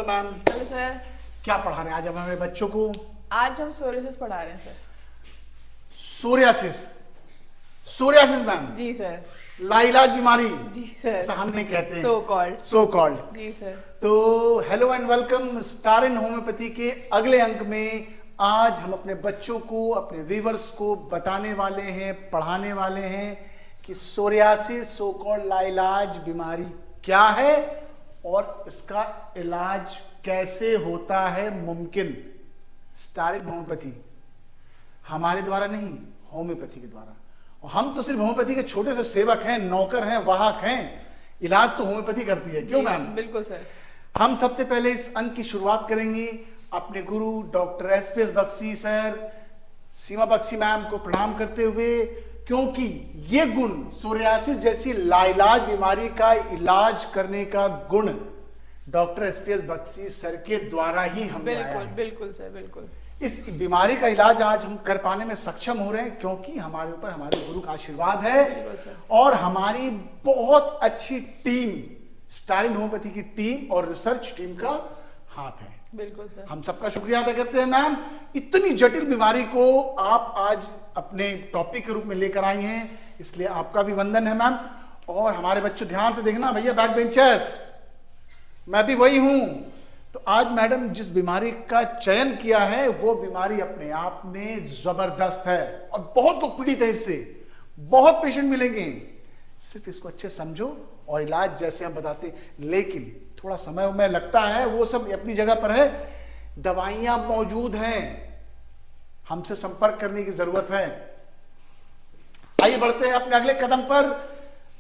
Hello ma'am. Hello sir. क्या पढ़ा रहे हैं आज हम हमारे बच्चों को? आज हम सोरियासिस पढ़ा रहे हैं सर। सोरियासिस। सोरियासिस मैम, जी सर। लाइलाज बीमारी। जी सर। ऐसा हम नहीं कहते हैं, सो कॉल्ड। So called. जी सर। तो hello and welcome star in homeopathy के अगले अंक में आज हम अपने बच्चों को, अपने व्यूअर्स को बताने वाले हैं, पढ़ाने वाले हैं कि सोरियासिस सो कॉल्ड लाइलाज बीमारी क्या है और इसका इलाज कैसे होता है मुमकिन। स्टार इन होम्योपैथी हमारे द्वारा नहीं, होम्योपैथी के द्वारा। और हम तो सिर्फ होम्योपैथी के छोटे से सेवक हैं, नौकर हैं, वाहक हैं। इलाज तो होम्योपैथी करती है, क्यों मैम? बिल्कुल सर। हम सबसे पहले इस अंक की शुरुआत करेंगे अपने गुरु डॉक्टर एसपीएस बख्शी सर, सीमा बख्शी मैम को प्रणाम करते हुए, क्योंकि ये गुण सोरियासिस जैसी लाइलाज बीमारी का इलाज करने का गुण डॉक्टर एसपीएस बख्शी सर के द्वारा ही हम बिल्कुल बिल्कुल सर, बिल्कुल। इस बीमारी का इलाज आज हम कर पाने में सक्षम हो रहे हैं, क्योंकि हमारे ऊपर हमारे गुरु का आशीर्वाद है और हमारी बहुत अच्छी टीम, स्टार इन होम्योपैथी की टीम और रिसर्च टीम का हाथ है। बिल्कुल सर। हम सबका शुक्रिया अदा करते हैं मैम। इतनी जटिल बीमारी को आप आज अपने टॉपिक के रूप में लेकर आई हैं, इसलिए आपका भी वंदन है मैम। और हमारे बच्चों ध्यान से देखना भैया, बैक बेंचर्स, मैं भी वही हूं। तो आज मैडम जिस बीमारी का चयन किया है वो बीमारी अपने आप में जबरदस्त है और बहुत लोग पीड़ित है इससे, बहुत पेशेंट मिलेंगे। सिर्फ इसको अच्छे समझो और इलाज जैसे हम बताते हैं, लेकिन थोड़ा समय में लगता है, वो सब अपनी जगह पर है। दवाइयां मौजूद हैं, हमसे संपर्क करने की जरूरत है। आइए बढ़ते हैं अपने अगले कदम पर,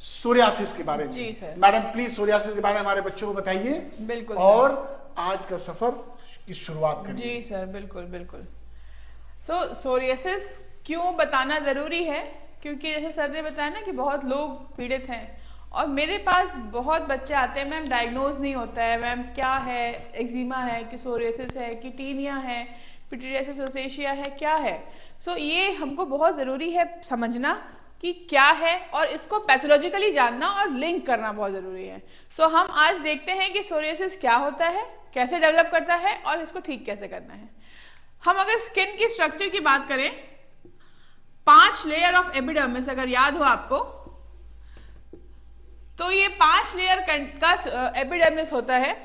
सोरियासिस के बारे में। जी सर। मैडम प्लीज सोरियासिस के बारे में हमारे बच्चों को बताइए। बिल्कुल और आज का सफर की शुरुआत करिए। जी सर, बिल्कुल बिल्कुल। सोरियासिस क्यों बताना जरूरी है? क्योंकि जैसे सर ने बताया ना कि बहुत लोग पीड़ित हैं और मेरे पास बहुत बच्चे आते हैं, मैम डायग्नोज नहीं होता है, मैम क्या है, एक्जिमा है कि सोरियासिस है कि टीनिया है, पिटीरियासिस रोसेशिया है, क्या है। ये हमको बहुत ज़रूरी है समझना कि क्या है और इसको पैथोलॉजिकली जानना और लिंक करना बहुत ज़रूरी है। हम आज देखते हैं कि सोरियासिस क्या होता है, कैसे डेवलप करता है और इसको ठीक कैसे करना है। हम अगर स्किन की स्ट्रक्चर की बात करें, 5 लेयर ऑफ एपिडर्मिस अगर याद हो आपको, तो ये 5 लेयर का एपिडर्मिस होता है,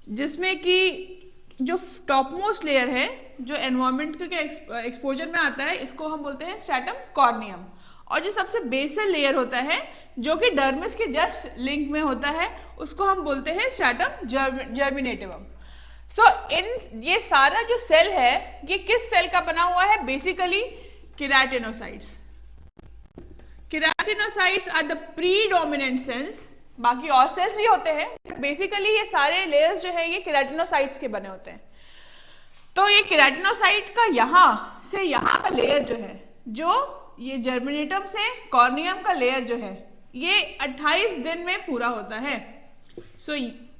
जिसमें कि जो टॉप मोस्ट लेयर है, जो एनवायरमेंट के एक्सपोजर में आता है, इसको हम बोलते हैं स्ट्रैटम कॉर्नियम। और जो सबसे बेसल लेयर होता है, जो कि डर्मिस के जस्ट लिंक में होता है, उसको हम बोलते हैं स्ट्रैटम जर्मिनेटिवम। इन ये सारा जो सेल है, ये किस सेल का बना हुआ है? Basically keratinocytes. Keratinocytes are the predominant cells. बाकी और सेल्स भी होते हैं, बेसिकली ये सारे लेयर्स जो है ये केराटिनोसाइट्स के बने होते हैं। तो ये केराटिनोसाइट का यहाँ से यहाँ का लेयर जो है, जो ये जर्मिनेटम से कॉर्नियम का लेयर जो है, ये 28 दिन में पूरा होता है।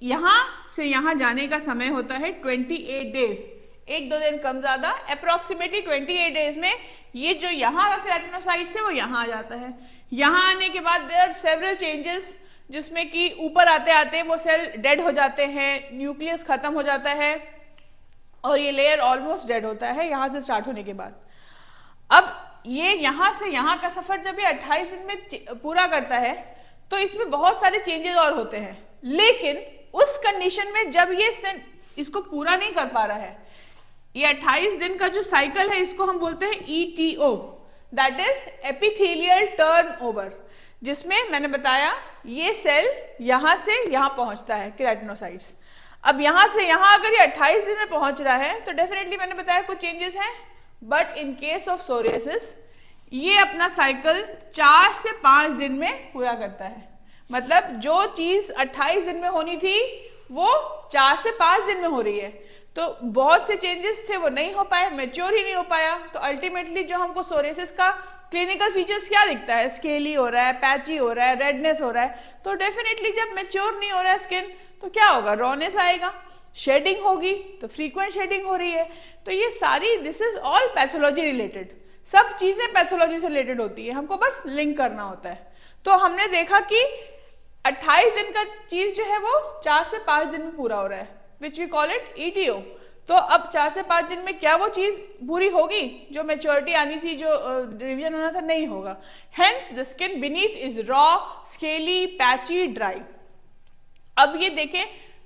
यहाँ से यहाँ जाने का समय होता है 28 डेज, 1-2 दिन कम ज्यादा, अप्रोक्सीमेटली 28 डेज में ये जो यहाँ का केराटिनोसाइट्स है वो यहाँ आ जाता है। यहाँ आने के बाद देयर आर सेवरल चेंजेस, जिसमें कि ऊपर आते आते वो सेल डेड हो जाते हैं, न्यूक्लियस खत्म हो जाता है और ये लेयर ऑलमोस्ट डेड होता है यहाँ से स्टार्ट होने के बाद। अब ये यहाँ से यहाँ का सफर जब ये 28 दिन में पूरा करता है, तो इसमें बहुत सारे चेंजेस और होते हैं। लेकिन उस कंडीशन में जब ये सेल इसको पूरा नहीं कर पा रहा है, ये 28 दिन का जो साइकिल है, इसको हम बोलते हैं ETO, that is epithelial turnover, जिसमें मैंने बताया ये सेल यहां से यहां पहुंचता है, केराटिनोसाइट्स। अब यहां से यहां अगर ये 28 दिन में पहुंच रहा है, तो डेफिनेटली मैंने बताया कुछ चेंजेस हैं, but in case of psoriasis ये अपना साइकिल 4 से 5 दिन में पूरा करता है। मतलब जो चीज 28 दिन में होनी थी वो 4 से 5 दिन में हो रही है। तो बहुत से चेंजेस थे वो नहीं हो पाए, मैच्योर ही नहीं हो पाया। तो अल्टीमेटली जो हमको सोरियासिस का क्लिनिकल फीचर्स क्या दिखता है, स्केली हो रहा है, पैची हो रहा है, रेडनेस हो रहा है। तो डेफिनेटली जब मैच्योर नहीं हो रहा है स्किन, तो क्या होगा, रॉनेस आएगा, शेडिंग होगी, तो फ्रीक्वेंट शेडिंग हो रही है। तो ये सारी, this is all pathology related, सब चीजें पैथोलॉजी से रिलेटेड होती है, हमको बस लिंक करना होता है। तो हमने देखा कि 28 दिन का चीज जो है वो 4 से 5 दिन में पूरा हो रहा है, which we call it ETO. तो अब 4 से 5 दिन में क्या वो चीज पूरी होगी? जो मेच्योरिटी आनी थी, जो रिवीजन होना था, नहीं होगा। Hence the skin beneath is raw, scaly, patchy, dry. अब ये देखें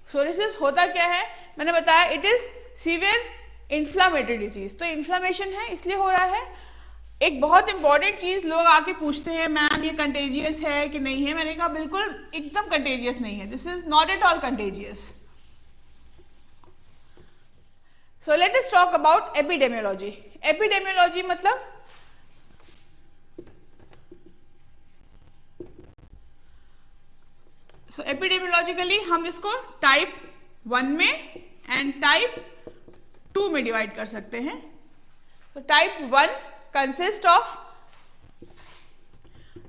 सोरियासिस होता क्या है, मैंने बताया it is severe inflammatory disease. तो इन्फ्लामेशन है इसलिए हो रहा है। एक बहुत इंपॉर्टेंट चीज लोग आके पूछते हैं, मैम ये कंटेजियस है कि नहीं है? मैंने कहा बिल्कुल एकदम कंटेजियस नहीं है, this is not at all contagious. So let us talk about epidemiology. Epidemiology मतलब epidemiologically हम इसको टाइप 1 में एंड टाइप 2 में डिवाइड कर सकते हैं। तो type 1 consist of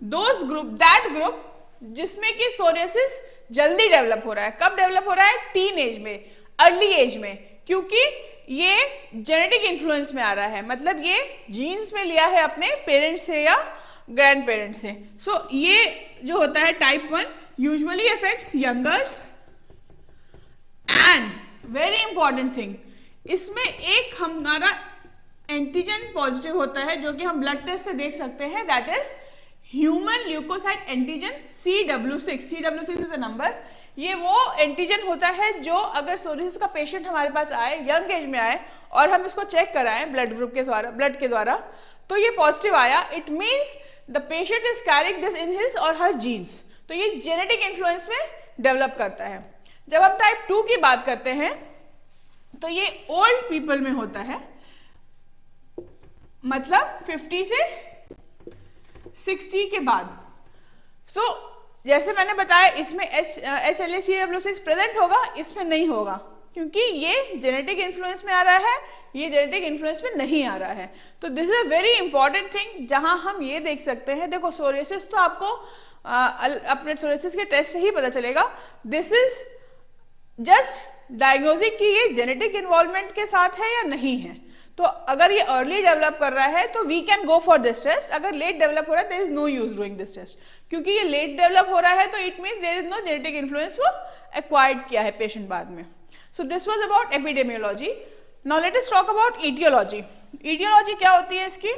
that group जिसमें कि सोरियासिस जल्दी डेवलप हो रहा है। कब डेवलप हो रहा है? टीन एज में, अर्ली एज में, क्योंकि ये जेनेटिक इन्फ्लुएंस में आ रहा है, मतलब ये जीन्स में लिया है अपने पेरेंट्स से या ग्रैंड पेरेंट्स से। सो ये जो होता है type 1 usually affects youngers and very important thing, इसमें एक हमारा एंटीजन पॉजिटिव होता है जो कि हम ब्लड टेस्ट से देख सकते हैं, that is human leucocyte antigen CW6। CW6 is the number. ये वो एंटीजन होता है जो अगर सोरियासिस का पेशेंट हमारे पास आए, यंग एज में आए, और हम इसको चेक कराएं ब्लड के द्वारा, तो ये पॉजिटिव आया, it means the patient is carrying this in his और हर जीन्स। तो ये जेनेटिक इन्फ्लुएंस में डेवलप करता है। जब हम टाइप 2 की बात करते हैं तो ये ओल्ड पीपल में होता है, मतलब 50 से 60 के बाद। सो जैसे मैंने बताया इसमें HLA-CW6 प्रेजेंट होगा, इसमें नहीं होगा, क्योंकि ये जेनेटिक इन्फ्लुएंस में आ रहा है, ये जेनेटिक इन्फ्लुएंस में नहीं आ रहा है। तो this is a very important thing जहां हम ये देख सकते हैं। देखो सोरियासिस तो आपको अपने सोरियासिस के टेस्ट से ही पता चलेगा। दिस इज जस्ट डायग्नोसिस कि ये जेनेटिक इन्वॉल्वमेंट के साथ है या नहीं है। तो अगर ये अर्ली डेवलप कर रहा है तो we can go for this test. अगर लेट डेवलप हो रहा है there is no use doing this test, क्योंकि ये लेट डेवलप हो रहा है तो it means there is no genetic influence को एक्वायर्ड किया है पेशेंट बाद में। So this was about epidemiology. Now let us talk about etiology. Etiology क्या होती है इसकी?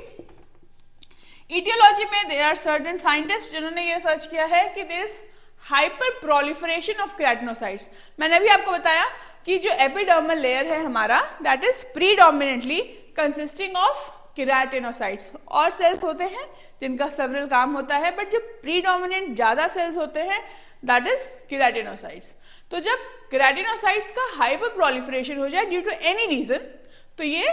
ईटियोलॉजी में देयर आर सर्टेन साइंटिस्ट जिन्होंने ये रिसर्च किया है कि there is hyper proliferation of keratinocytes. मैंने अभी आपको बताया कि जो एपिडर्मल लेयर है हमारा, that is predominantly consisting of keratinocytes. और सेल्स होते हैं जिनका सेवरल काम होता है, बट जो प्रीडोमिनेंट ज्यादा सेल्स होते हैं दैट इज केराटिनोसाइट्स। तो जब केराटिनोसाइट्स का हाइपर प्रोलिफरेशन हो जाए ड्यू टू एनी रीजन, तो ये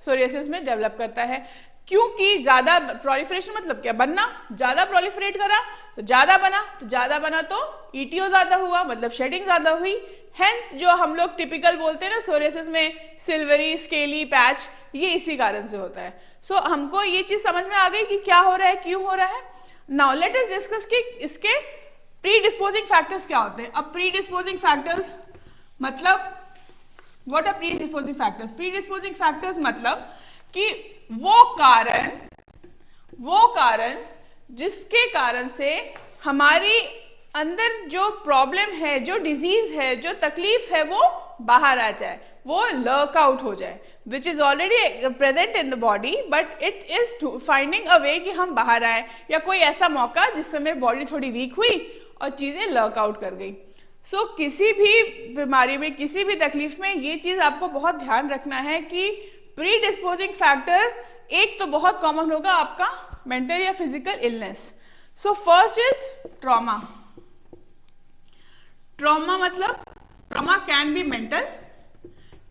सोरियासिस में डेवलप करता है। क्योंकि ज्यादा प्रोलिफरेशन मतलब क्या? बनना। ज्यादा प्रोलिफरेट करा तो ज्यादा बना, तो ज्यादा बना तो ईटीओ ज्यादा हुआ, मतलब शेडिंग ज्यादा हुई। हेंस जो हम लोग टिपिकल बोलते हैं ना सोरियासिस में सिल्वरी, स्केली पैच, ये इसी कारण से होता है। सो हमको ये चीज समझ में आ गई कि क्या हो रहा है, क्यों हो रहा है। नाउ लेट अस डिस्कस कि इसके प्री डिस्पोजिंग फैक्टर्स क्या होते हैं। अब प्री डिस्पोजिंग फैक्टर्स मतलब what are predisposing factors? Predisposing factors मतलब कि वो कारण जिसके कारण से हमारी अंदर जो प्रॉब्लम है, जो डिजीज है, जो तकलीफ है, वो बाहर आ जाए, वो लर्क आउट हो जाए, which is already present in the body, but it is finding a way कि हम बाहर आए, या कोई ऐसा मौका जिस समय बॉडी थोड़ी वीक हुई और चीजें लर्क आउट कर गई। सो किसी भी बीमारी में, किसी भी तकलीफ में ये चीज आपको बहुत ध्यान रखना है कि प्री डिस्पोजिंग फैक्टर एक तो बहुत कॉमन होगा आपका मेंटल या physical illness. So first is trauma. Trauma मतलब trauma can be mental,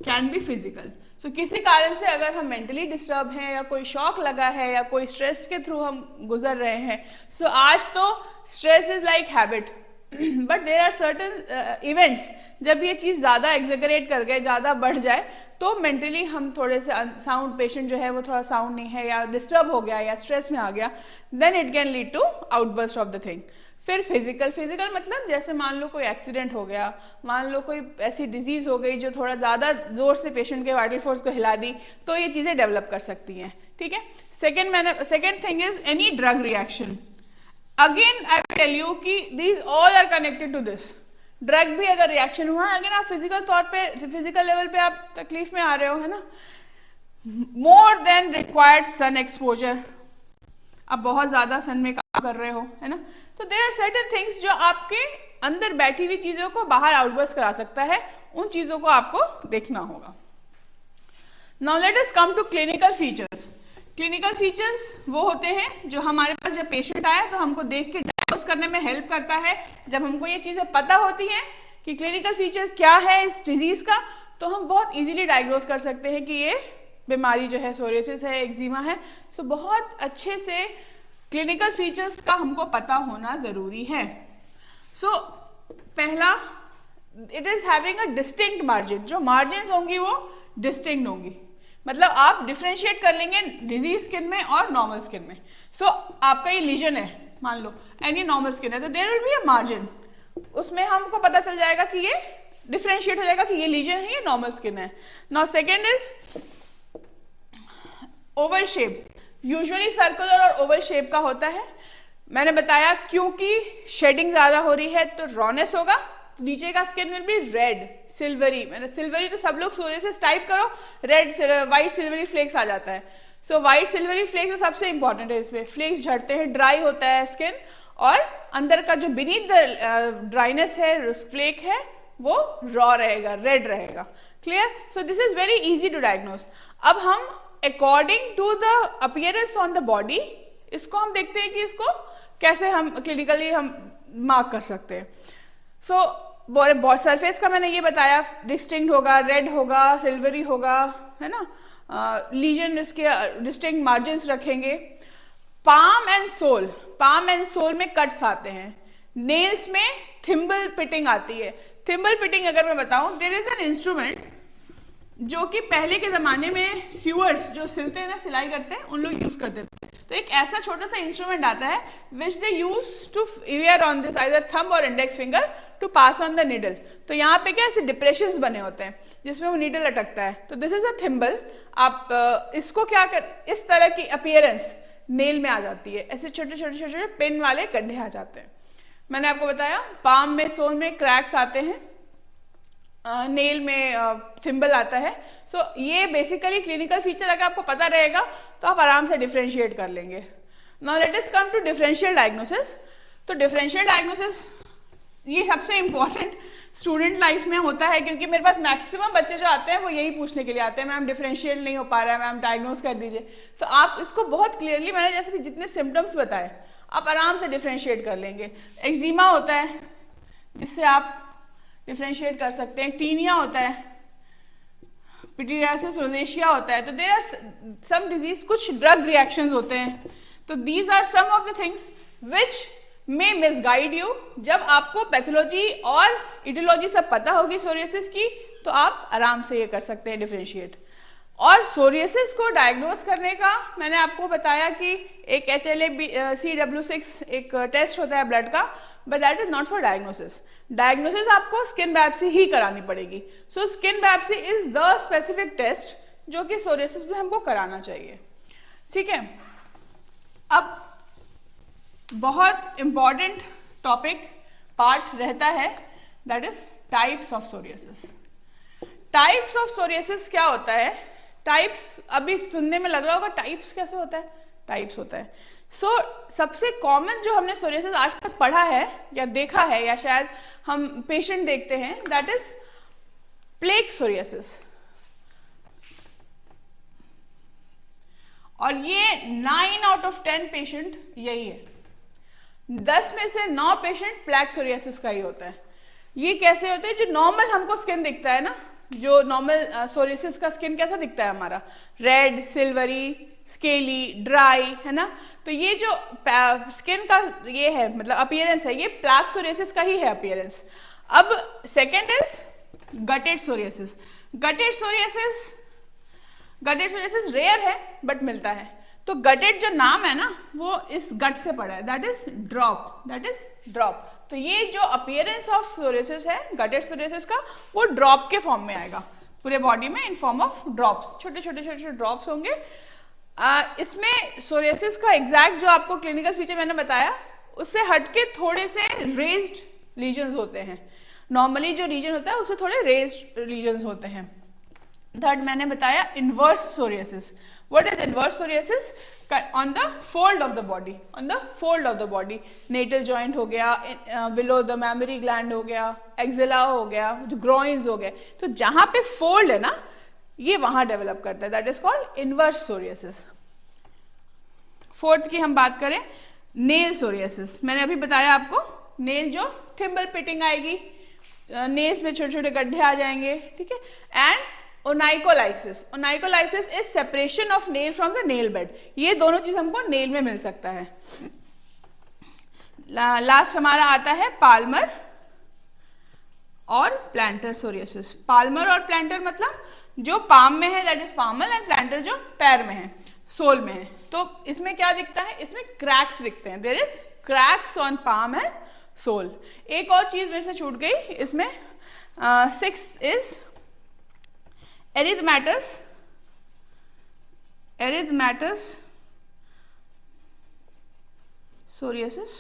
can be physical. So किसी कारण से अगर हम मेंटली डिस्टर्ब हैं, या कोई शॉक लगा है, या कोई स्ट्रेस के थ्रू हम गुजर रहे हैं, सो आज तो stress is like habit, but there are certain events जब ये चीज ज्यादा एग्जेगरेट कर गए, ज्यादा बढ़ जाए, तो मेंटली हम थोड़े से साउंड, पेशेंट जो है वो थोड़ा साउंड नहीं है, या डिस्टर्ब हो गया, या स्ट्रेस में आ गया, then it can lead to outburst of the thing. फिर फिजिकल मतलब जैसे मान लो कोई एक्सीडेंट हो गया, मान लो कोई ऐसी डिजीज हो गई जो थोड़ा ज्यादा जोर से पेशेंट के वाइटल फोर्स को हिला दी, तो ये चीजें डेवलप कर सकती हैं। ठीक है। Second thing is any drug reaction. Again I tell you कि these all are connected to this. Drug भी अगर रिएक्शन हुआ, अगर आप फिजिकल तौर पे, फिजिकल लेवल पे आप तकलीफ में आ रहे हो, है ना, more than required sun exposure, आप बहुत ज्यादा सन में काम कर रहे हो, है ना, तो देयर आर सर्टेन थिंग्स जो आपके अंदर बैठी हुई चीजों को बाहर आउटबर्स्ट करा सकता है, उन चीजों को आपको देखना होगा। Now let us come to clinical features. Clinical features वो होते हैं जो हमारे पास जब पेशेंट आया तो हमको देख के डायग्नोस करने में हेल्प करता है। जब हमको ये चीजें पता होती हैं कि क्लिनिकल फीचर क्या है इस डिजीज का, तो हम बहुत इजीली डायग्नोस कर सकते हैं कि ये बीमारी जो है सोरियासिस है, एक्जिमा है। सो बहुत अच्छे से क्लिनिकल फीचर्स का हमको पता होना जरूरी है। सो पहला, it is having a distinct margin. जो मार्जिन होंगी वो डिस्टिंक्ट होंगी, मतलब आप डिफ्रेंशिएट कर लेंगे डिजीज स्किन में और नॉर्मल स्किन में। सो आपका ये लीजन है, मान लो, एंड ये नॉर्मल स्किन है, तो there will be a margin, उसमें हमको पता चल जाएगा कि ये डिफ्रेंशिएट हो जाएगा कि ये लीजन है, ये नॉर्मल स्किन है। Now second is Oval shape. Usually circular और ओवल शेप का होता है। मैंने बताया क्योंकि शेडिंग ज्यादा हो रही है तो रॉनेस होगा, नीचे का skin will be red silvery. मैंने सिल्वरी तो सब लोग सोरियासिस टाइप करो, रेड व्हाइट सिल्वरी फ्लेक्स आ जाता है। सो व्हाइट सिल्वरी फ्लेक्स सबसे इंपॉर्टेंट है, इसमें फ्लेक्स झड़ते हैं, ड्राई होता है स्किन, और अंदर का जो बीनीथ द ड्राइनेस है, फ्लेक है, वो रॉ रहेगा, रेड रहेगा। Clear? So this is very easy to diagnose. अब हम according to the appearance on the body, इसको हम देखते हैं कि इसको कैसे हम क्लिनिकली हम मार्क कर सकते हैं। सो सरफेस का मैंने ये बताया, डिस्टिंक्ट होगा, रेड होगा, सिल्वरी होगा, है ना, लीजन इसके डिस्टिंक्ट मार्जिन्स रखेंगे। Palm and sole, palm and sole में कट्स आते हैं। नेल्स में थिम्बल पिटिंग आती है। थिम्बल पिटिंग अगर मैं बताऊं, देयर इज एन इंस्ट्रूमेंट जो कि पहले के जमाने में स्यूअर्स जो सिलते हैं ना, सिलाई करते हैं, उन लोग यूज करते थे। तो एक ऐसा छोटा सा इंस्ट्रूमेंट आता है which they use to wear on this either thumb और index finger to pass on the needle. तो यहाँ पे क्या ऐसे डिप्रेशंस बने होते हैं जिसमें वो नीडल अटकता है, तो दिस इज अ थिम्बल। आप इसको क्या कर, इस तरह की अपीयरेंस नेल में आ जाती है, ऐसे छोटे छोटे छोटे छोटे पिन वाले गड्ढे आ जाते हैं। मैंने आपको बताया पाम में, सोल में क्रैक्स आते हैं, नेल में थिम्बल आता है। सो ये बेसिकली क्लिनिकल फीचर अगर आपको पता रहेगा तो आप आराम से डिफरेंशिएट कर लेंगे। Now let us come to differential diagnosis. तो डिफरेंशियल डायग्नोसिस ये सबसे इंपॉर्टेंट स्टूडेंट लाइफ में होता है, क्योंकि मेरे पास मैक्सिमम बच्चे जो आते हैं वो यही पूछने के लिए आते हैं, मैम डिफरेंशियल नहीं हो पा रहा है, मैम डायग्नोस कर दीजिए। तो आप इसको बहुत क्लियरली, मैंने जैसे कि जितने सिम्टम्स बताए, आप आराम से डिफरेंशिएट कर लेंगे। एक्जिमा होता है जिससे आप डिफरेंशिएट कर सकते हैं, टीनिया होता है, पिटीरियासिस रोजेशिया होता है। तो देयर आर सम डिजीज, कुछ ड्रग रिएक्शंस होते हैं। तो these are some of the things which may misguide you. जब आपको पैथोलॉजी और इटियोलॉजी सब पता होगी सोरियासिस की, तो आप आराम से ये कर सकते हैं डिफरेंशिएट। और सोरियासिस को डायग्नोस करने का मैंने आपको बताया कि एक HLA-CW6 एक टेस्ट होता है ब्लड का, but that is not for diagnosis. Diagnosis आपको स्किन बायोप्सी ही करानी पड़ेगी। So skin biopsy is the specific test जो कि सोरियासिस में हमको कराना चाहिए। ठीक है, अब बहुत इंपॉर्टेंट टॉपिक पार्ट रहता है, that is types of psoriasis. Types of psoriasis क्या होता है? टाइप्स अभी सुनने में लग रहा होगा टाइप्स कैसे होता है, टाइप्स होता है। सो सबसे कॉमन जो हमने सोरियासिस आज तक पढ़ा है या देखा है, या शायद हम पेशेंट देखते हैं, दैट इज प्लेक सोरियासिस। और ये 9 आउट ऑफ 10 पेशेंट यही है। 10 में से 9 पेशेंट प्लेक सोरियासिस का ही होता है। ये कैसे होता है? जो नॉर्मल हमको स्किन दिखता है ना, जो नॉर्मल सोरियासिस का स्किन कैसा दिखता है हमारा, रेड, सिल्वरी, स्केली, ड्राई, है ना। तो ये जो स्किन का ये है, मतलब अपीयरेंस है, ये प्लेक सोरियासिस का ही है अपीयरेंस। अब second is guttate psoriasis. Guttate psoriasis rare है बट मिलता है। तो गटेड जो नाम है ना, वो इस गट से पड़ा है, दैट इज ड्रॉप। तो ये जो अपीयरेंस ऑफ सोरियासिस है गटेड सोरियासिस का, वो ड्रॉप के फॉर्म में आएगा पूरे बॉडी में, इन फॉर्म ऑफ ड्रॉप्स, छोटे छोटे ड्रॉप्स होंगे। इसमें सोरियासिस का एग्जैक्ट जो आपको क्लिनिकल फीचर मैंने बताया, उससे हटके थोड़े से रेज्ड लीजन्स होते हैं। नॉर्मली जो रीजन होता है उससे थोड़े रेज्ड रीजन्स होते हैं। थर्ड मैंने बताया inverse psoriasis. What is inverse psoriasis? On the fold of the body, on the fold of the body, natal joint हो गया, बिलो द मैमरी ग्लैंड हो गया, एक्सिला हो गया, ग्रोइंस हो गए, तो जहां पे फोल्ड है ना ये वहां डेवलप करता है, that is called inverse psoriasis. Fourth की हम बात करें नेल सोरियासिस। मैंने अभी बताया आपको नेल जो थिम्बल पिटिंग आएगी, नेल्स में छोटे छोटे गड्ढे आ जाएंगे, ठीक है। And onycholysis, onycholysis is separation of nail from the nail bed. ये दोनों चीज हमको नेल में मिल सकता है। लास्ट हमारा आता है पाल्मर और प्लांटर सोरियासिस। पाल्मर और प्लांटर मतलब जो पाम में है that is palmar, and planter जो पैर में है, सोल में है। तो इसमें क्या दिखता है? इसमें क्रैक्स दिखते हैं, there is cracks on palm and sole. एक और चीज मेरे से छूट गई इसमें, sixth is erythematous, erythematous psoriasis,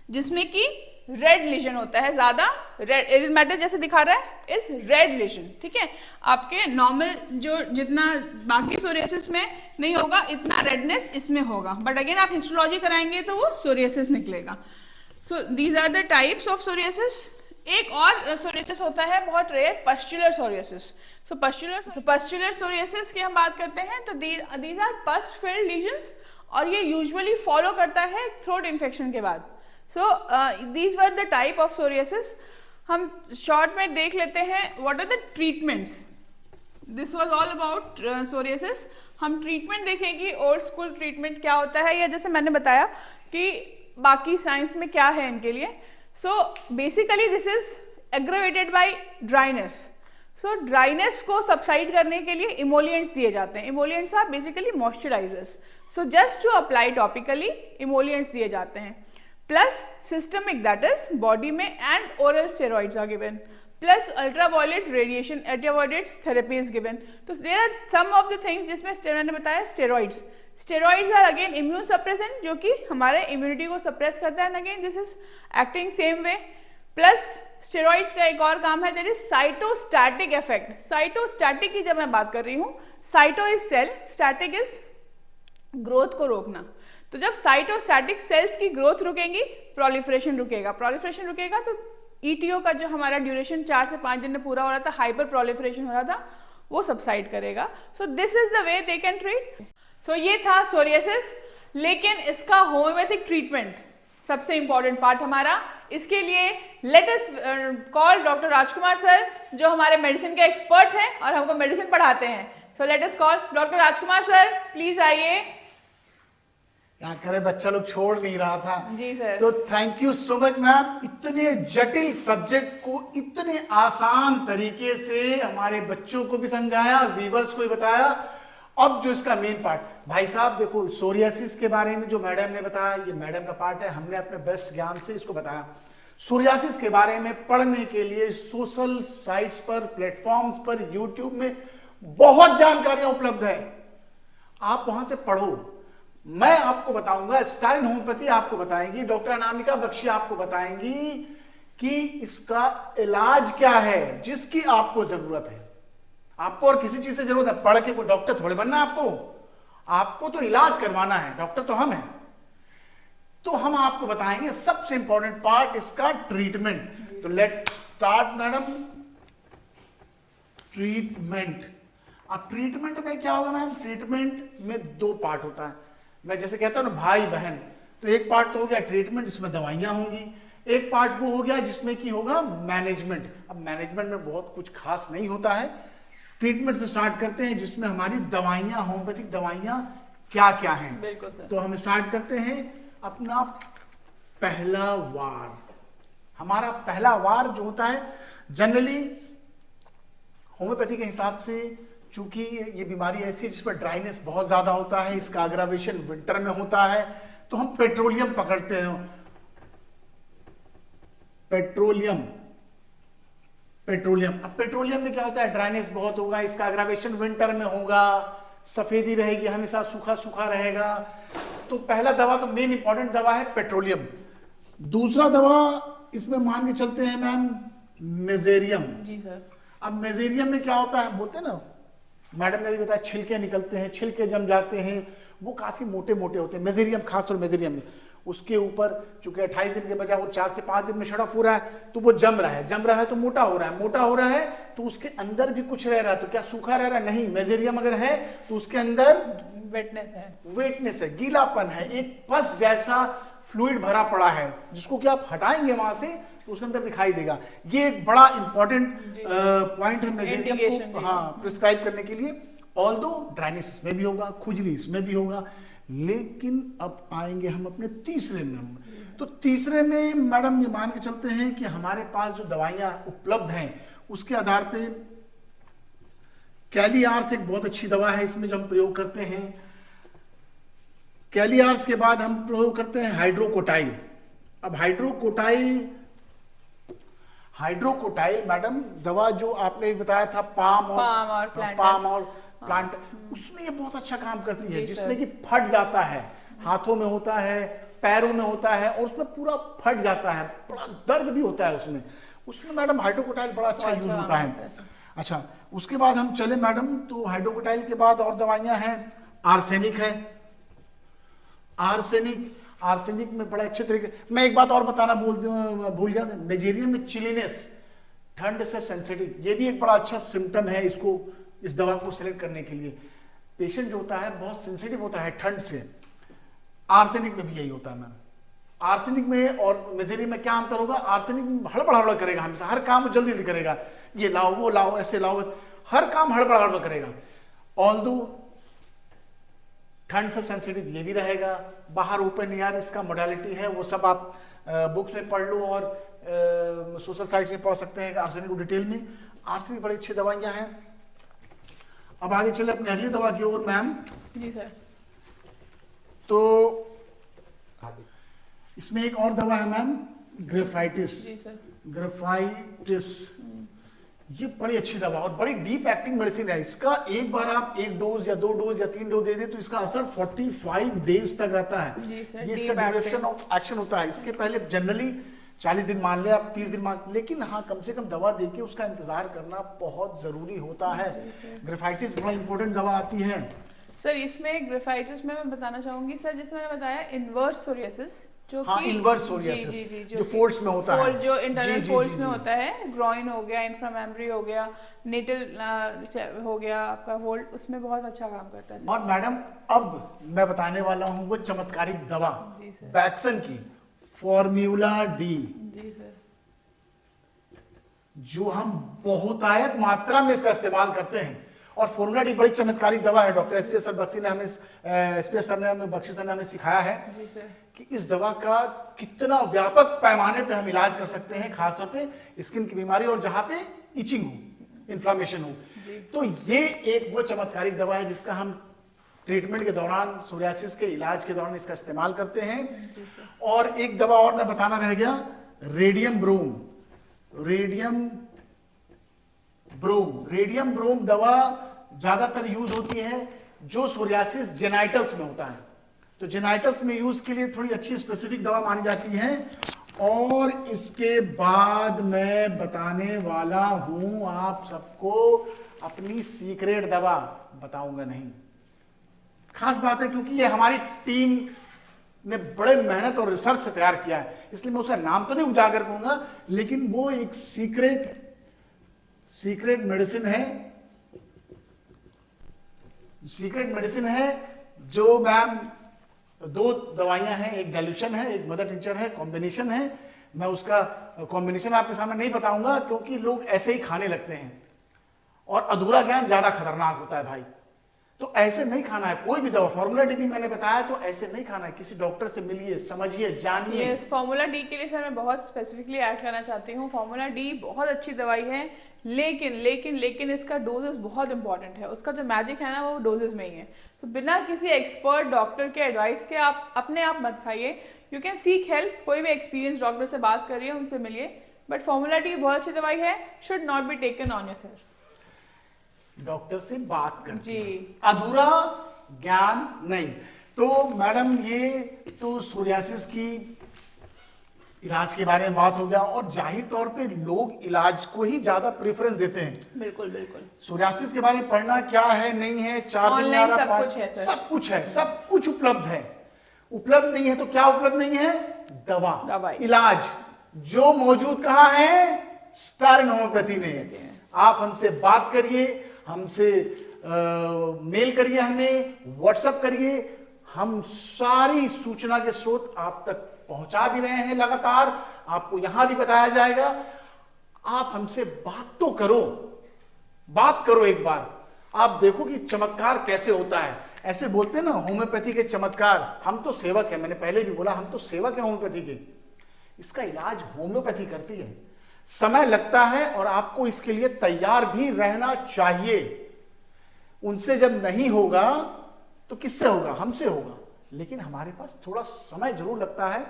जिसमें कि रेड लीजन होता है, ज्यादा रेड, एरिथमेटस जैसे दिखा रहा है इज रेड लीजन, ठीक है। आपके नॉर्मल जो जितना बाकी सोरियासिस में नहीं होगा इतना रेडनेस इसमें होगा, बट अगेन आप हिस्टोलॉजी कराएंगे तो वो सोरियासिस निकलेगा। So these are the types of psoriasis. एक और सोरियासिस होता है बहुत rare, pustular psoriasis. So pustular psoriasis की हम बात करते हैं तो these are pus filled lesions, और ये यूजुअली फॉलो करता है थ्रोट इन्फेक्शन के बाद। So these were the type of psoriasis. हम शॉर्ट में देख लेते हैं what are the treatments. This was all about psoriasis. हम ट्रीटमेंट देखेंगे, ओल्ड स्कूल ट्रीटमेंट क्या होता है, या जैसे मैंने बताया कि बाकी साइंस में क्या है इनके लिए। So basically this is aggravated by dryness. So dryness को सबसाइड करने के लिए इमोलिएंट्स दिए जाते हैं। Emollients are basically moisturizers. So just to apply topically emollients दिए जाते हैं, plus systemic that is body में, and oral steroids are given, plus ultraviolet radiation antiviolets therapy is given. तो there are some of the things जिसमें मैंने बताया steroids. Steroids are again immune suppressant जो कि हमारे इम्यूनिटी को सप्रेस करता है, and again this is acting same way. Plus steroids का एक और काम है, there is cytostatic effect. Cytostatic की जब मैं बात कर रही हूँ, cyto is cell, static is growth को रोकना। तो जब साइटोस्टैटिक सेल्स की ग्रोथ रुकेंगी, प्रोलिफरेशन रुकेगा, प्रोलिफरेशन रुकेगा तो ईटीओ का जो हमारा ड्यूरेशन 4 से 5 दिन में पूरा हो रहा था, हाइपर प्रोलिफरेशन हो रहा था, वो सबसाइड करेगा। So this is the way they can treat. So ये था सोरियासिस। लेकिन इसका होम्योपैथिक ट्रीटमेंट सबसे इंपॉर्टेंट पार्ट हमारा। इसके लिए let us call doctor Rajkumar sir, जो हमारे मेडिसिन के एक्सपर्ट हैं और हमको मेडिसिन पढ़ाते हैं। So let us call doctor Rajkumar sir, please आइए। क्या करे, बच्चा लोग छोड़ नहीं रहा था। जी सर। तो thank you so much ma'am, इतने जटिल सब्जेक्ट को इतने आसान तरीके से हमारे बच्चों को भी समझाया, व्यूअर्स को भी बताया। अब जो इसका मेन पार्ट, भाई साहब देखो, सोरियासिस के बारे में जो मैडम ने बताया, ये मैडम का पार्ट है, हमने अपने बेस्ट ज्ञान से इसको बताया। सोरियासिस के बारे में पढ़ने के लिए सोशल साइट्स पर, प्लेटफॉर्म्स पर, यूट्यूब में बहुत जानकारियां उपलब्ध है, आप वहां से पढ़ो। मैं आपको बताऊंगा, स्टाइल होम्योपैथी आपको बताएंगी, डॉक्टर अनामिका बख्शी आपको बताएंगी कि इसका इलाज क्या है जिसकी आपको जरूरत है। आपको और किसी चीज से जरूरत है, पढ़ के कोई डॉक्टर थोड़े बनना है आपको तो इलाज करवाना है, डॉक्टर तो हम हैं। तो हम आपको बताएंगे सबसे इंपॉर्टेंट पार्ट इसका ट्रीटमेंट। तो लेट स्टार्ट मैडम, ट्रीटमेंट। अब ट्रीटमेंट में क्या होगा मैम? ट्रीटमेंट में 2 पार्ट होता है। मैं जैसे कहता हूं ना भाई बहन, तो एक पार्ट तो हो गया ट्रीटमेंट, जिसमें दवाइयां होंगी। एक पार्ट वो हो गया जिसमें की होगा मैनेजमेंट। अब मैनेजमेंट में बहुत कुछ खास नहीं होता है, ट्रीटमेंट से स्टार्ट करते हैं जिसमें हमारी दवाइयां, होम्योपैथिक दवाइयां क्या क्या हैं। बिल्कुल सर। तो हम स्टार्ट करते हैं अपना पहला वार। हमारा पहला वार जो होता है जनरली होम्योपैथी के हिसाब से, चूंकि ये बीमारी ऐसी है जिसमें ड्राइनेस बहुत ज्यादा होता है, इसका अग्रावेशन विंटर में होता है, तो हम पेट्रोलियम पकड़ते हैं। पेट्रोलियम अब पेट्रोलियम में क्या होता है? ड्राइनेस बहुत होगा, इसका अग्रावेशन विंटर में होगा, सफेदी रहेगी, हमेशा सूखा सूखा रहेगा। तो पहला दवा, तो मेन इंपॉर्टेंट दवा है पेट्रोलियम। दूसरा दवा इसमें मान के चलते हैं मैम मेजेरियम। जी सर। अब मेजेरियम में क्या होता है, बोलते हैं ना, मैडम ने भी बताया, छिलके निकलते हैं, छिलके जम जाते हैं, वो काफी मोटे मोटे होते हैं मेजेरियम, खासतौर मेजेरियम में। उसके ऊपर चूंकि 28 दिन के बजाय वो 4 से 5 दिन में शड़फ हो रहा है, तो वो जम रहा है तो मोटा हो रहा है, मोटा हो रहा है तो उसके अंदर भी कुछ रह रहा है। तो क्या सूखा रह रहा है? नहीं, मेजेरियम अगर है तो उसके अंदर वेटनेस है, गीलापन है, एक पस जैसा फ्लूइड भरा पड़ा है, जिसको कि आप हटाएंगे वहां से तो उसके अंदर दिखाई देगा। ये एक बड़ा इंपॉर्टेंट पॉइंट है मेजेरियम को प्रिस्क्राइब करने के लिए। ऑल्दो ड्राइनेस इसमें भी होगा, खुजली इसमें भी होगा, लेकिन अब आएंगे हम अपने तीसरे में। तो तीसरे में मैडम ये मान के चलते हैं कि हमारे पास जो दवाइयां उपलब्ध हैं उसके आधार पे कैलियार्स एक बहुत अच्छी दवा है, इसमें जो हम प्रयोग करते हैं। कैलियार्स के बाद हम प्रयोग करते हैं हाइड्रोकोटाइल। अब हाइड्रोकोटाइल मैडम दवा जो आपने बताया था पाम और प्लांट, उसमें ये बहुत अच्छा काम करती है, जिसमें कि फट जाता है, हाथों में होता है, पैरों में होता है और उसमें पूरा फट जाता है, बड़ा दर्द भी होता है उसमें मैडम हाइड्रोकोटाइल बड़ा अच्छा यूज होता है। अच्छा, उसके बाद हम चले मैडम, तो हाइड्रोकोटाइल के बाद और दवाइयां हैं, आर्सेनिक है। आर्सेनिक में बड़ा अच्छे तरीके, मैं एक बात और बताना भूल गया, मेजेरियम में चिलीनेस, ठंड से सेंसिटिव, ये भी एक बड़ा अच्छा सिम्टम है इसको, इस दवा को सिलेक्ट करने के लिए। पेशेंट जो होता है बहुत सेंसिटिव होता है ठंड से, आर्सेनिक में भी यही होता है मैम। आर्सेनिक में और मेजेरियम में क्या अंतर होगा? आर्सेनिक में हड़बड़ करेगा हमेशा, हर काम जल्दी जल्दी करेगा, ये लाओ वो लाओ ऐसे लाओ, हर काम हड़बड़ करेगा। ऑल्दो ठंड से सेंसिटिव ये भी रहेगा, बाहर ओपन एयर इसका मोडालिटी है, वो सब आप बुक्स में पढ़ लो और सोशल साइट में पढ़ सकते हैं आर्सेनिक को डिटेल में। आर्सेनिक बड़ी अच्छी दवाइयां हैं। अब आगे चले अपनी अगली दवा की ओर मैम। जी सर। तो इसमें एक और दवा है मैम, ग्रेफाइटिस। जी सर। ग्रेफाइटिस ये बड़ी अच्छी दवा और बड़ी डीप एक्टिंग मेडिसिन है। इसका एक बार आप 1 डोज या 2 डोज या 3 डोज दे दे तो इसका असर 45 डेज तक रहता है। जी सर, ये इसका ड्यूरेशन ऑफ एक्शन होता है। इसके पहले जनरली 40 दिन मान ले आप, 30 दिन मान, लेकिन हाँ कम से कम दवा देके उसका इंतजार करना बहुत जरूरी होता है। ग्रेफाइटिस बड़ा इंपॉर्टेंट दवा आती है सर। इसमें ग्रेफाइटिस में मैं बताना चाहूंगी सर, जैसे मैंने बताया इनवर्स सोरियासिस, जो हाँ, इनवर्स सोरियासिस जो फोल्ड्स में होता है, जो इंटरनल फोल्ड्स में होता है, ग्रॉइन हो गया, इंफ्रामेमरी हो गया, नेटल हो गया आपका होल्ड, उसमें बहुत अच्छा काम करता है। और मैडम अब मैं बताने वाला हूँ वो चमत्कारिक दवा बैक्सन की फॉर्म्यूला डी। जी सर। जो हम बहुतायत मात्रा में इसका इस्तेमाल करते हैं, और फॉर्मूला डी बड़ी चमत्कारिक दवा है। डॉक्टर एसपीएस बख्शी ने हमें बख्शी सर ने हमें सिखाया है कि इस दवा का कितना व्यापक पैमाने पे हम इलाज कर सकते हैं, खासतौर पे स्किन की बीमारी और जहां पे इचिंग हो, इन्फ्लामेशन हो। तो ये एक वो चमत्कारिक दवा है जिसका हम ट्रीटमेंट के दौरान, सोरियासिस के इलाज के दौरान इसका इस्तेमाल करते हैं। और एक दवा और मैं बताना रह गया, रेडियम ब्रोम दवा ज्यादातर यूज होती है जो सोरियासिस जेनाइटल्स में होता है। तो जेनाइटल्स में यूज के लिए थोड़ी अच्छी स्पेसिफिक दवा मानी जाती है। और इसके बाद मैं बताने वाला हूं आप सबको अपनी सीक्रेट दवा, बताऊंगा नहीं, खास बात है क्योंकि ये हमारी टीम ने बड़े मेहनत और रिसर्च से तैयार किया है, इसलिए मैं उसका नाम तो नहीं उजागर करूंगा, लेकिन वो एक सीक्रेट मेडिसिन है जो मैम 2 दवाइयां हैं, एक डाइल्यूशन है, एक मदर टिंचर है, कॉम्बिनेशन है। मैं उसका कॉम्बिनेशन आपके सामने नहीं बताऊंगा क्योंकि लोग ऐसे ही खाने लगते हैं और अधूरा ज्ञान ज्यादा खतरनाक होता है भाई। तो ऐसे नहीं खाना है कोई भी दवा। फॉर्मूला डी भी मैंने बताया, तो ऐसे नहीं खाना है। किसी डॉक्टर से मिलिए, समझिए, जानिए। yes, फॉर्मूला डी के लिए सर मैं बहुत स्पेसिफिकली ऐड करना चाहती हूँ। फॉर्मूला डी बहुत अच्छी दवाई है, लेकिन इसका डोजेस बहुत इंपॉर्टेंट है। उसका जो मैजिक है ना वो डोजेस में ही है। तो बिना किसी एक्सपर्ट डॉक्टर के एडवाइस के आप अपने आप मत खाइए। यू कैन सीक हेल्प, कोई भी एक्सपीरियंस डॉक्टर से बात करिए, उनसे मिलिए, बट फॉर्मूला डी बहुत अच्छी दवाई है, should not be taken on yourself. Doctor से बात कर जी, अधूरा ज्ञान नहीं। तो मैडम ये तो सोरियासिस की इलाज के बारे में बात हो गया, और जाहिर तौर पे लोग इलाज को ही ज्यादा प्रेफरेंस देते हैं। बिल्कुल बिल्कुल। सोरियासिस के बारे में पढ़ना क्या है नहीं है, 4 दिन में आ Online रहा, सब कुछ है सर। सब कुछ है, सब कुछ उपलब्ध है। उपलब्ध नहीं है तो क्या उपलब्ध नहीं है? दवाई, इलाज, जो मौजूद कहाँ है? स्टार होम्योपैथी में। आप हमसे बात करिए, हमसे मेल करिए, हमें व्हाट्सएप करिए, हम सारी सूचना के स्रोत आप तक पहुंचा भी रहे हैं लगातार, आपको यहां भी बताया जाएगा। आप हमसे बात तो करो, बात करो एक बार, आप देखो कि चमत्कार कैसे होता है। ऐसे बोलते हैं ना होम्योपैथी के चमत्कार, हम तो सेवक हैं, मैंने पहले भी बोला हम तो सेवक हैं होम्योपैथी के। इसका इलाज होम्योपैथी करती है, समय लगता है और आपको इसके लिए तैयार भी रहना चाहिए। उनसे जब नहीं होगा तो किससे होगा? हमसे होगा, लेकिन हमारे पास थोड़ा समय जरूर लगता है।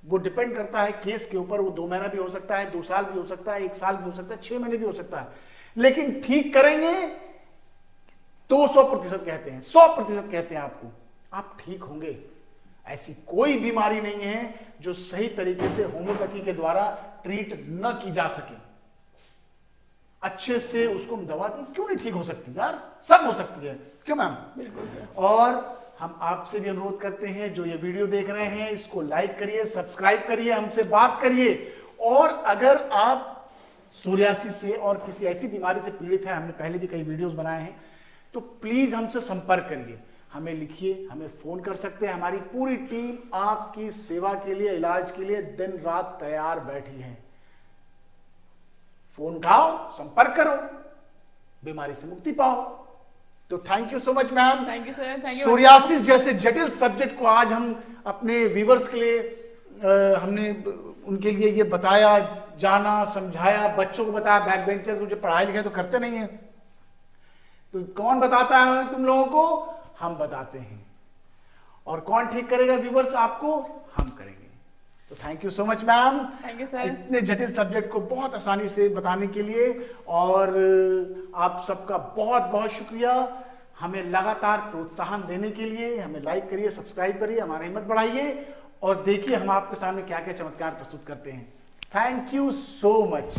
वो डिपेंड करता है केस के ऊपर, वो 2 महीना भी हो सकता है, 2 साल भी हो सकता है, 1 साल भी हो सकता है, 6 महीने भी हो सकता है, लेकिन ठीक करेंगे 200% कहते हैं, 100% कहते हैं आपको, आप ठीक होंगे। ऐसी कोई बीमारी नहीं है जो सही तरीके से होम्योपैथी के द्वारा ट्रीट न की जा सके। अच्छे से उसको हम दवा दी, क्यों नहीं ठीक हो सकती यार? सब हो सकती है, क्यों मैम? बिल्कुल सर। और हम आपसे भी अनुरोध करते हैं, जो ये वीडियो देख रहे हैं इसको लाइक करिए, सब्सक्राइब करिए, हमसे बात करिए। और अगर आप सोरियासिस से और किसी ऐसी बीमारी से पीड़ित हैं, हमने पहले भी कई वीडियोस बनाए हैं, तो प्लीज हमसे संपर्क करिए, हमें लिखिए, हमें फोन कर सकते हैं। हमारी पूरी टीम आपकी सेवा के लिए, इलाज के लिए दिन रात तैयार बैठी है। फोन उठाओ, संपर्क करो, बीमारी से मुक्ति पाओ। तो thank you so much ma'am. Thank you sir, thank you. Psoriasis जैसे जटिल सब्जेक्ट को आज हम अपने व्यूवर्स के लिए हमने उनके लिए ये बताया, जाना, समझाया, बच्चों को बताया, बैक बेंचर्स को जो पढ़ाई लिखाई तो करते नहीं है, तो कौन बताता है तुम लोगों को? हम बताते हैं। और कौन ठीक करेगा व्यूवर्स? आपको हम करेंगे। तो thank you so much ma'am, thank you sir, इतने जटिल सब्जेक्ट को बहुत आसानी से बताने के लिए। और आप सबका बहुत बहुत शुक्रिया, हमें लगातार प्रोत्साहन देने के लिए। हमें लाइक करिए, सब्सक्राइब करिए, हमारी हिम्मत बढ़ाइए, और देखिए हम आपके सामने क्या क्या चमत्कार प्रस्तुत करते हैं। Thank you so much.